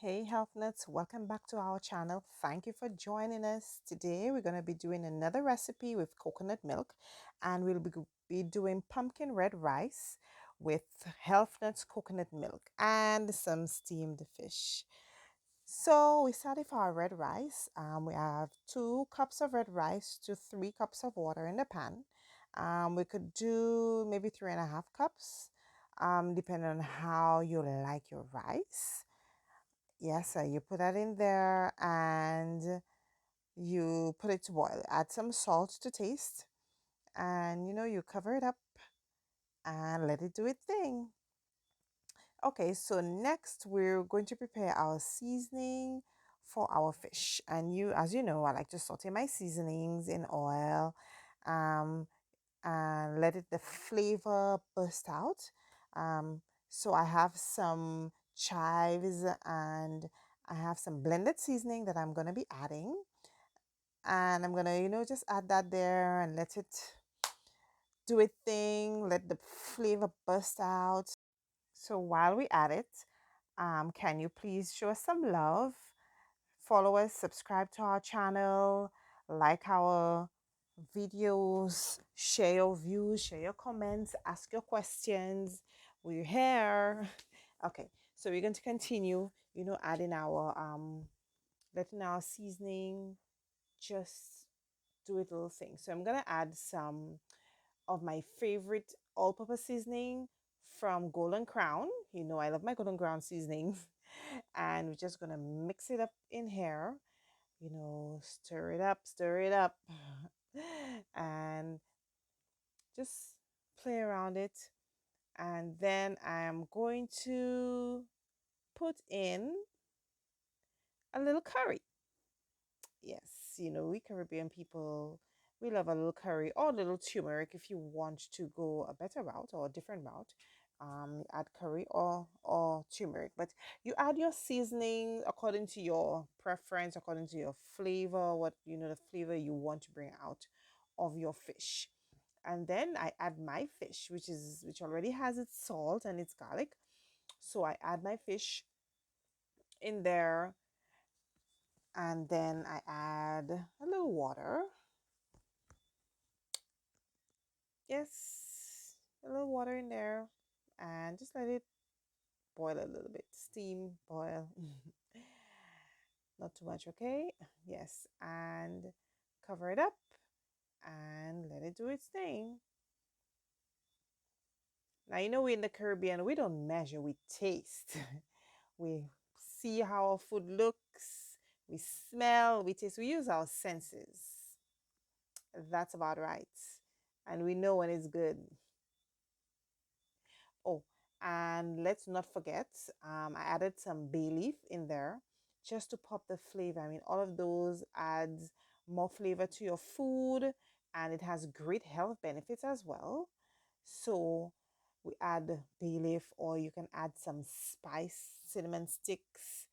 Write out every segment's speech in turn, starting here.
Hey health nuts, welcome back to our channel. Thank you for joining us. Today we're going to be doing another recipe with coconut milk, and we'll be doing pumpkin red rice with health nuts coconut milk and some steamed fish. So we started for our red rice. We have 2 cups of red rice to 3 cups of water in the pan. We could do maybe 3.5 cups, depending on how you like your rice. Yes, so you put that in there and you put it to boil. Add some salt to taste, and you cover it up and let it do its thing. Okay, so next we're going to prepare our seasoning for our fish. And as you know, I like to saute my seasonings in oil, um, and let the flavor burst out. So I have some chives and I have some blended seasoning that I'm gonna be adding, and I'm gonna just add that there and let it do its thing. Let the flavor burst out. So while we add it, can you please show us some love? Follow us, subscribe to our channel, like our videos, share your views, share your comments, ask your questions. We're here. Okay, so we're going to continue, adding our letting our seasoning just do its little thing. So I'm gonna add some of my favorite all-purpose seasoning from Golden Crown. I love my Golden Crown seasonings. And we're just gonna mix it up in here, stir it up, and just play around it. And then I'm going to put in a little curry. Yes, we Caribbean people, we love a little curry or a little turmeric if you want to go a better route or a different route. Add curry or turmeric, but you add your seasoning according to your preference, according to your flavor, what the flavor you want to bring out of your fish. And then I add my fish, which already has its salt and its garlic. So I add my fish in there, and then I add a little water. Yes, a little water in there, and just let it boil a little bit. Steam, boil. Not too much, okay? Yes, and cover it up and let it do its thing. Now, we in the Caribbean, we don't measure, we taste. We see how our food looks, we smell, we taste, we use our senses. That's about right. And we know when it's good. Oh, and let's not forget, I added some bay leaf in there just to pop the flavor. I mean, all of those adds more flavor to your food, and it has great health benefits as well. So we add bay leaf, or you can add some spice, cinnamon sticks,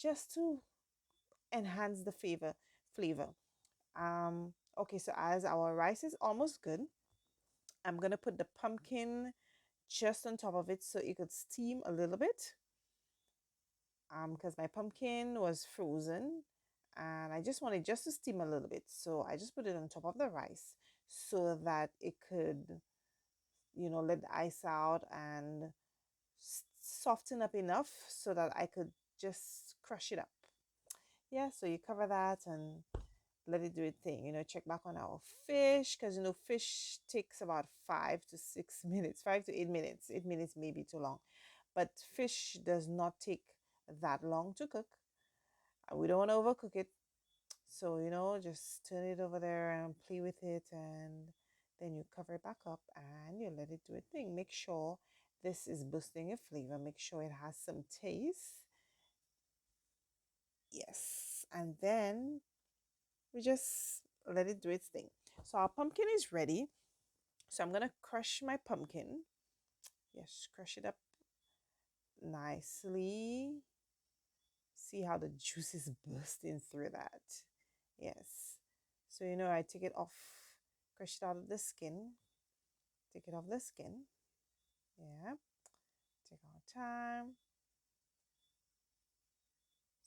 just to enhance the flavor. Okay, so as our rice is almost good, I'm gonna put the pumpkin just on top of it so it could steam a little bit, because my pumpkin was frozen and I just wanted just to steam a little bit, so I just put it on top of the rice so that it could let the ice out and soften up enough so that I could just crush it up. Yeah, so you cover that and let it do its thing. Check back on our fish, because fish takes about 5 to 6 minutes, 5 to 8 minutes. 8 minutes may be too long, but fish does not take that long to cook. We don't want to overcook it. So, just turn it over there and play with it, and then you cover it back up and you let it do its thing. Make sure this is boosting a flavor. Make sure it has some taste. Yes. And then we just let it do its thing. So our pumpkin is ready. So I'm gonna crush my pumpkin. Yes, crush it up nicely. See how the juice is bursting through that. Yes. So I take it off, crush it out of the skin. Take it off the skin. Yeah. Take our time.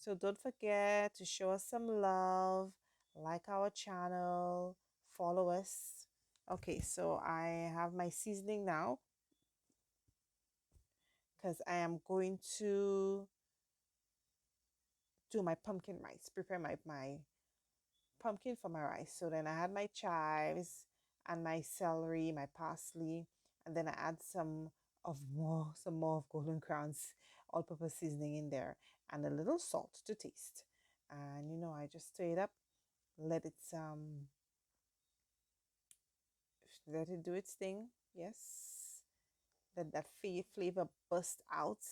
So don't forget to show us some love, like our channel, follow us. Okay, so I have my seasoning now because I am going to do my pumpkin rice, prepare my pumpkin for my rice. So then I had my chives and my celery, my parsley, and then I add some more of golden crowns all-purpose seasoning in there and a little salt to taste. And I just stir it up, let it let it do its thing. Yes. Let that flavor burst out.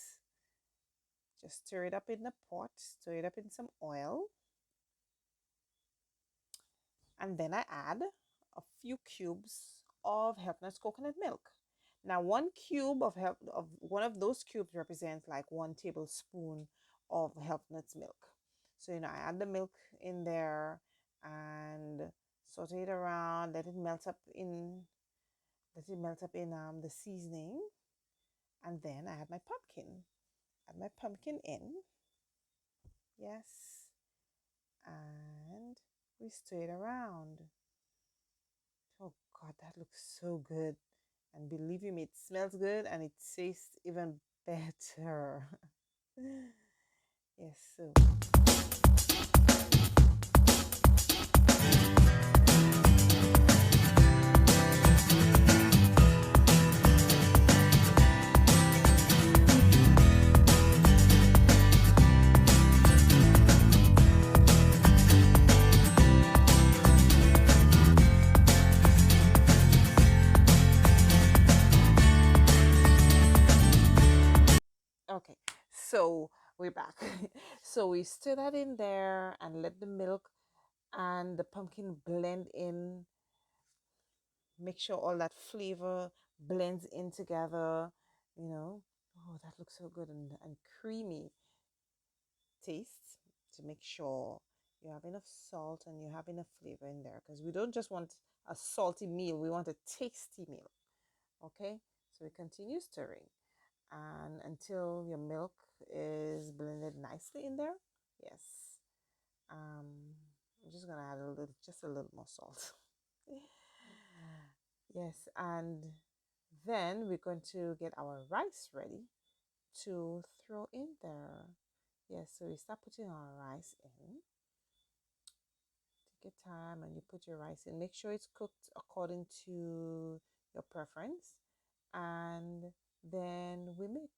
Just stir it up in the pot, stir it up in some oil, and then I add a few cubes of H.e.N coconut milk. Now, one of those cubes represents like 1 tablespoon of H.e.N milk. So I add the milk in there and saute it around, let it melt up in the seasoning, and then I add my pumpkin. Add my pumpkin in, yes, and we stir it around. Oh God, that looks so good. And believe me, it smells good and it tastes even better. Yes, so okay. So we're back. So we stir that in there and let the milk and the pumpkin blend in. Make sure all that flavor blends in together, you know. Oh, that looks so good and creamy taste, to make sure you have enough salt and you have enough flavor in there, because we don't just want a salty meal, we want a tasty meal. Okay, so we continue stirring and until your milk is blended nicely in there. Yes. I'm just gonna add just a little more salt. Yes, and then we're going to get our rice ready to throw in there. Yes, so we start putting our rice in. Take your time and you put your rice in. Make sure it's cooked according to your preference. And then we mix.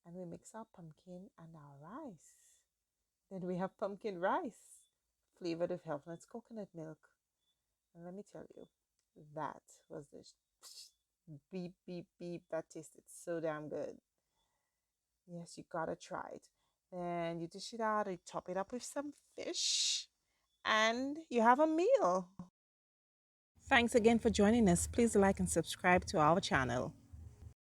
And we mix our pumpkin and our rice. Then we have pumpkin rice flavored with H.e.N coconut milk. And let me tell you, that was the beep, beep, beep. That tasted so damn good. Yes, you gotta try it. Then you dish it out, you top it up with some fish, and you have a meal. Thanks again for joining us. Please like and subscribe to our channel.